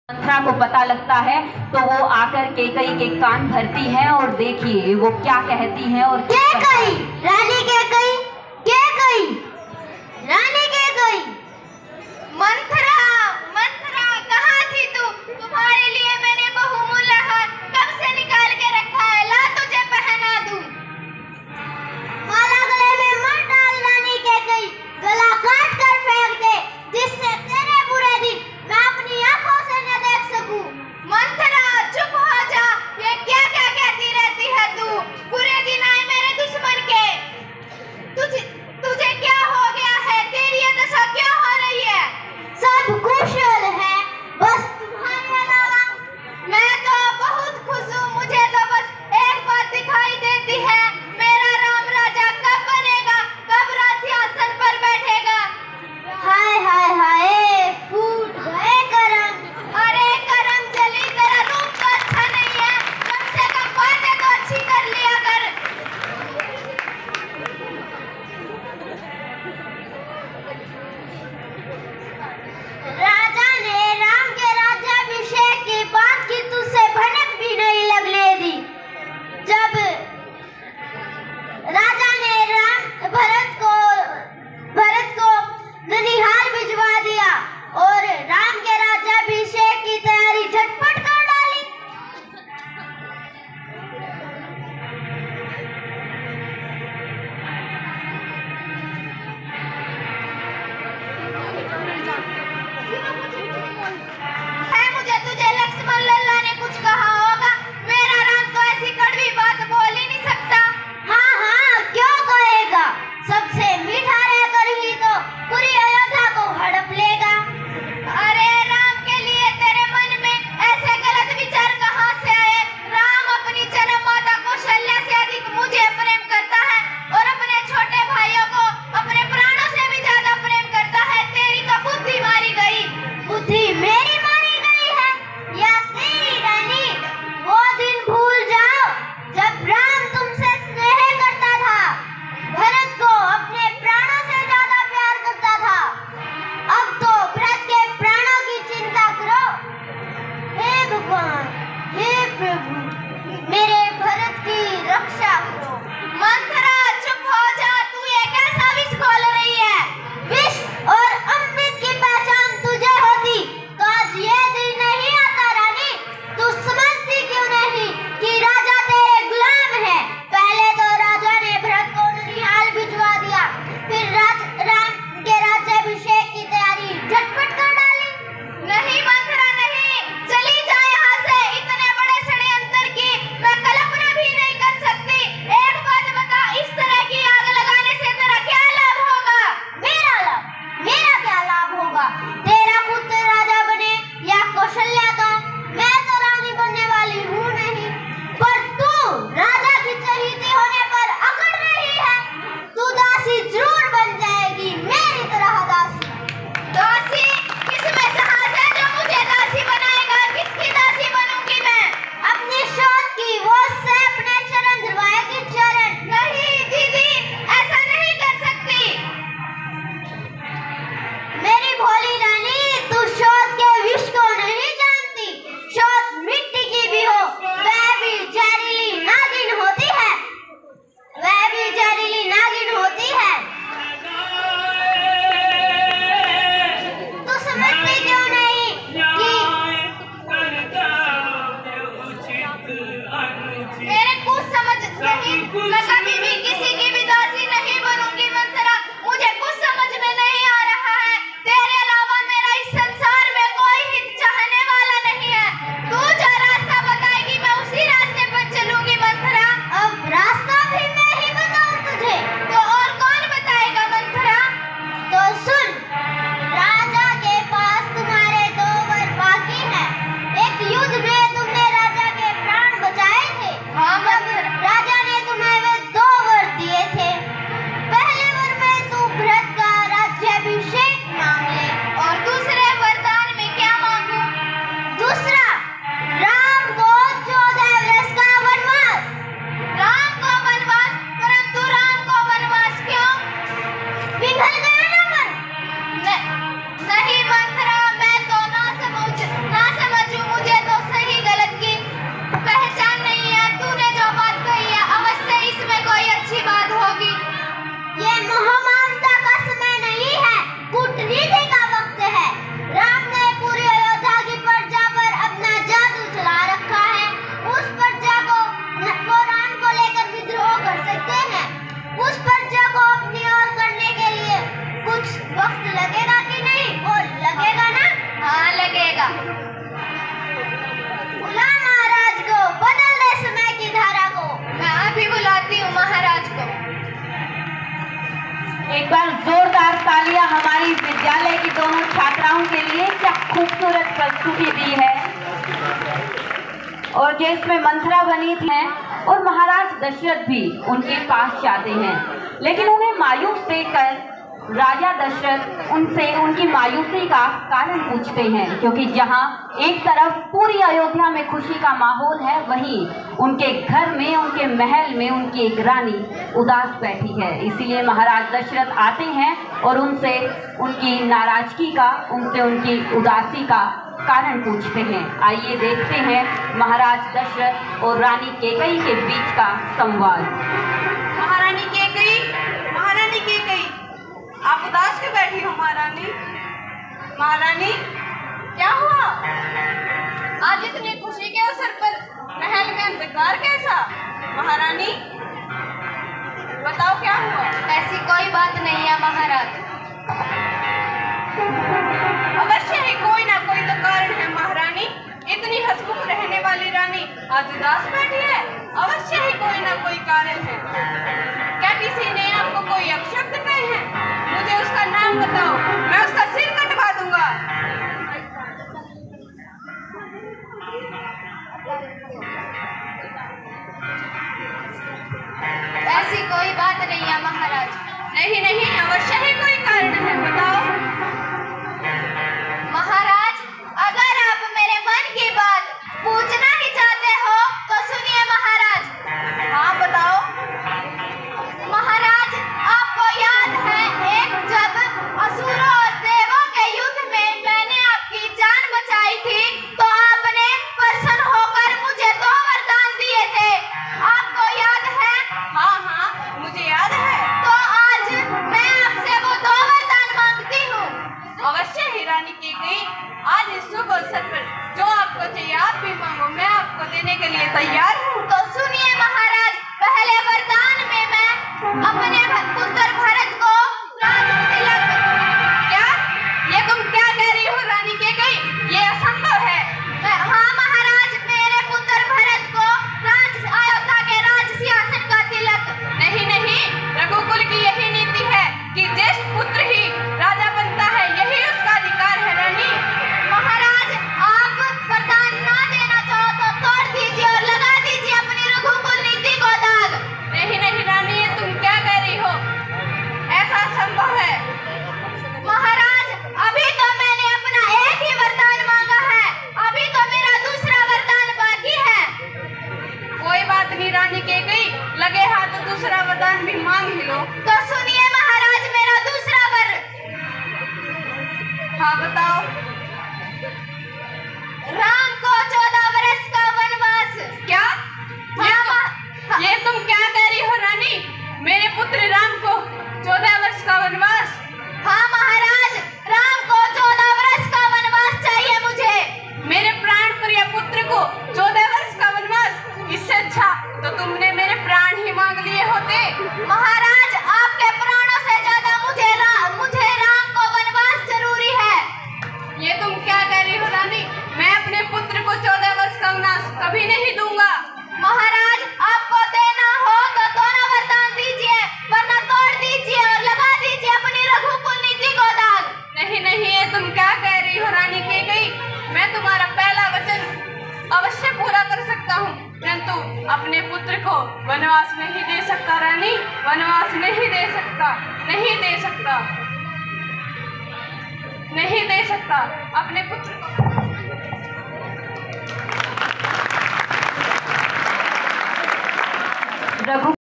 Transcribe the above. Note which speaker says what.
Speaker 1: मंथरा को पता लगता है तो वो आकर केकई के कान भरती है और देखिए वो क्या कहती है। और
Speaker 2: केकई, रानी केकई, केकई, रानी केकई।
Speaker 3: मंथरा, मंथरा कहाँ थी तू? तुम्हारे लिए मैंने बहुमूल्य हार कब से निकाल के रखा है, ला तुझे पहना दूं।
Speaker 2: माला गले में मत डाल रानी केकई, गला काट कर फेंक दे, जिससे तेरे बुरे दिन मैं अपनी आंखों से न देख सकूं।
Speaker 3: मंथरा चुप हो जा, ये क्या क्या कहती रहती है तू? बुरे दिन आए मेरे दुश्मन के। तुझे क्या हो गया है? तेरी ये दशा क्यों हो रही है?
Speaker 2: सब कुशल है, बस तुम्हारे अलावा।
Speaker 3: मैं तो बहुत खुश हूँ, मुझे तो बस एक बात दिखाई देती है, मेरा राम राजा कब बनेगा, कब राजसिंहासन पर बैठेगा।
Speaker 2: हाय हाय हाय, फूट गए करम।
Speaker 3: अरे करम जली, तेरा रूप तो अच्छा नहीं है, कम से कम बातें तो अच्छी कर लिया कर।
Speaker 2: राजा ने राम के राज्याभिषेक की बात की तुझसे भनक भी नहीं लगने दी। जब राजा ने भरत को ननिहाल भिजवा दिया और राम के राज्याभिषेक की तैयारी झटपट कर डाली।
Speaker 3: है मुझे तुझे लक्ष्मण लल्ला ने कुछ कहा होगा, मेरा राम तो ऐसी कड़वी बात बोल ही नहीं सकता।
Speaker 2: हाँ हाँ, क्यों कहेगा? सबसे मीठा रहकर ही तो पूरी अयोध्या को हड़प लेगा।
Speaker 3: अरे राम के लिए तेरे मन में ऐसे गलत विचार कहाँ से आए? राम अपनी जन्म माता कौशल्या से अधिक मुझे प्रेम करता है और अपने छोटे भाइयों को अपने प्राणों से भी ज्यादा प्रेम करता है। तेरी तो बुद्धि मारी गई।
Speaker 2: बुद्धि मेरी मारी गई है या तेरी रानी? वो दिन भूल जाओ जब राम तुमसे स्नेह करता था, भरत को अपने प्राणों से ज्यादा प्यार करता था। अब तो भरत के प्राणों की चिंता करो। हे भगवान, हे प्रभु, मेरे भरत की रक्षा करो।
Speaker 3: मंथरा चुप हो जा, तू ये कैसा विष घोल रही है?
Speaker 2: विष और अमृत की पहचान तुझे होती तो आज ये दिन नहीं आता रानी। तू समझती क्यों नहीं कि राजा तेरे गुलाम है? पहले तो राजा ने भरत को ननिहाल भिजवा दिया, फिर राम के राज्याभिषेक की तैयारी झटपट कर डाली।
Speaker 3: नहीं मंथरा नहीं, चली जा यहाँ से। इतने बड़े षड्यंत्र की मैं कल्पना भी नहीं कर सकती। एक बात बता, इस तरह की आग लगाने से तेरा क्या लाभ होगा?
Speaker 2: मेरा लाभ? मेरा क्या लाभ होगा? तेरा पुत्र राजा बने या कौशल्या का, मैं तो रानी बनने वाली हूँ नहीं। पर तू राजा की चहेती होने पर अकड़ रही है। तू दासी जरूर बन जाएगी, मेरी तरह दासी।
Speaker 3: दासी? किसमें साहस है जो मुझे दासी बनाएगा? किसकी दासी बनूंगी मैं?
Speaker 2: अपने शोध की वो से अपने चरण धरवाएगी चरण।
Speaker 3: नहीं दीदी, ऐसा नहीं कर सकती।
Speaker 2: मेरी भोली रानी, तू शोध के विष को नहीं जानती। शोध मिट्टी की भी हो, वह भी जहरीली नागिन होती है। वह भी जहरीली नागिन होती है। तू समझती क्यों नहीं कि
Speaker 3: मेरे कुछ समझ नहीं, मैं कभी भी किसी की भी दासी नहीं बनूंगी। मंथरा, मुझे कुछ समझ में नहीं आ रहा है। तेरे अलावा मेरा इस संसार में कोई हित चाहने वाला नहीं है। तू जो रास्ता बताएगी मैं उसी रास्ते पर चलूंगी। मंथरा,
Speaker 2: अब रास्ता भी मैं ही बताऊं तुझे?
Speaker 3: तो और कौन बताएगा? मंथरा,
Speaker 2: तो सुन, राजा के पास तुम्हारे दो वर बाकी हैं। एक युद्ध में तुमने राजा के प्राण बचाए थे।
Speaker 3: हाँ
Speaker 2: तब राजा ने तुम्हें वे दो वर दिए थे। पहले वर में तू भरत का राज्याभिषेक मांग ले
Speaker 3: और दूसरे वरदान में क्या मांगू?
Speaker 2: दूसरा, राम को 14 वर्ष का वनवास।
Speaker 3: राम को वनवास? परंतु राम को वनवास क्यों?
Speaker 2: पिघल गया ना मन?
Speaker 3: नहीं मंथरा, मैं तो ना समझ
Speaker 1: एक बार जोरदार तालियां हमारी विद्यालय की दोनों छात्राओं के लिए। क्या खूबसूरत प्रस्तुति दी है। और जो इसमें मंथरा बनी थी और महाराज दशरथ भी उनके पास जाते हैं, लेकिन उन्हें मायूस देखकर राजा दशरथ उनसे उनकी मायूसी का कारण पूछते हैं, क्योंकि जहां एक तरफ पूरी अयोध्या में खुशी का माहौल है, वहीं उनके घर में, उनके महल में उनकी एक रानी उदास बैठी है। इसीलिए महाराज दशरथ आते हैं और उनसे उनकी नाराजगी का, उनसे उनकी उदासी का कारण पूछते हैं। आइए देखते हैं महाराज दशरथ और रानी कैकेयी के बीच का संवाद।
Speaker 4: महारानी कैकेयी, महारानी कैकेयी, आप उदास क्यों बैठी हो महारानी? महारानी, क्या हुआ? आज इतनी खुशी के अवसर पर महल में अंधकार कैसा? महारानी, बताओ क्या हुआ?
Speaker 2: ऐसी कोई बात नहीं है महाराज।
Speaker 4: अवश्य ही कोई ना कोई तो कारण है महारानी। इतनी हंसमुख रहने वाली रानी आज उदास बैठी है, अवश्य ही कोई ना कोई कारण है। क्या किसी ने आपको कोई अपशब्द कहे हैं? मुझे उसका नाम बताओ, मैं उसका सिर कटवा दूंगा।
Speaker 2: ऐसी कोई बात नहीं है महाराज।
Speaker 4: नहीं नहीं, अवश्य ही कोई कारण है, बताओ।
Speaker 2: महाराज, अगर आप मेरे मन की बात पूछना ही चाहते हो तो सुनिए महाराज।
Speaker 4: हाँ बताओ।
Speaker 2: महाराज, आपको याद है एक जब असुरों और देवों के युद्ध में मैंने आपकी जान बचाई थी, तो आपने प्रसन्न होकर मुझे 2 वरदान दिए थे, आपको याद है?
Speaker 4: हाँ हाँ, मुझे याद है।
Speaker 2: तो आज मैं आपसे वो 2 वरदान मांगती हूँ।
Speaker 4: अवश्य ही रानी कैकेयी, आज इस शुभ अवसर पर जो आपको चाहिए आप भी मांगो, मैं आपको देने के लिए तैयार हूँ।
Speaker 2: तो सुनिए महाराज, पहले वरदान में मैं अपने पुत्र भरत को राज तिलक।
Speaker 4: क्या? ये तुम क्या कह रही हो रानी कैकेयी? ये असंभव है।
Speaker 2: हाँ महाराज, मेरे पुत्र भरत को अयोध्या के राज सिंहासन का तिलक।
Speaker 4: नहीं नहीं, रघुकुल की यही नीति है कि ज्येष्ठ पुत्र ही राजा बनता है, यही उसका अधिकार है रानी।
Speaker 2: महाराज, आप वरदान ना देना चाहो तो तोड़ दीजिए और लगा दीजिए अपनी रघुकुल नीति को दाग।
Speaker 4: नहीं नहीं रानी, ये तुम क्या कह रही हो? ऐसा संभव है?
Speaker 2: महाराज, अभी तो मैंने अपना एक ही वरदान मांगा है, अभी तो मेरा दूसरा वरदान बाकी है।
Speaker 4: कोई बात नहीं रानी कैकेयी, लगे हाथ तो दूसरा वरदान भी मांग ही लो।
Speaker 2: तो सुनिए महाराज, मेरा दूसरा वर।
Speaker 4: हाँ बताओ।
Speaker 2: राम को 14 वर्ष का वनवास।
Speaker 4: क्या?
Speaker 2: हाँ,
Speaker 4: ये तुम क्या कह रही हो रानी? मेरे पुत्र राम को 14 वर्ष का वनवास?
Speaker 2: हाँ महाराज, राम को 14 वर्ष का वनवास चाहिए मुझे।
Speaker 4: मेरे प्राण प्रिय पुत्र को 14 वर्ष का वनवास? इससे अच्छा तो तुमने मेरे प्राण ही मांग लिए होते।
Speaker 2: महाराज, आपके प्राणों से ज्यादा मुझे राम को वनवास जरूरी है।
Speaker 4: ये तुम क्या कह रही हो रानी? मैं अपने पुत्र को 14 वर्ष का वनवास कभी नहीं दूंगा।
Speaker 2: महाराज, आपको देना हो तो दोनों वरदान दीजिए, वरना तोड़ दीजिए और लगा दीजिए अपनी रघुकुल नीति को दाग।
Speaker 4: नहीं नहीं, ये तुम क्या कह रही हो रानी कैकेयी? मैं तुम्हारा पहला वचन अवश्य पूरा कर सकता हूँ, परंतु अपने पुत्र को वनवास नहीं दे सकता रानी, वनवास नहीं दे सकता, नहीं दे सकता, नहीं दे सकता अपने पुत्र को।
Speaker 1: रघु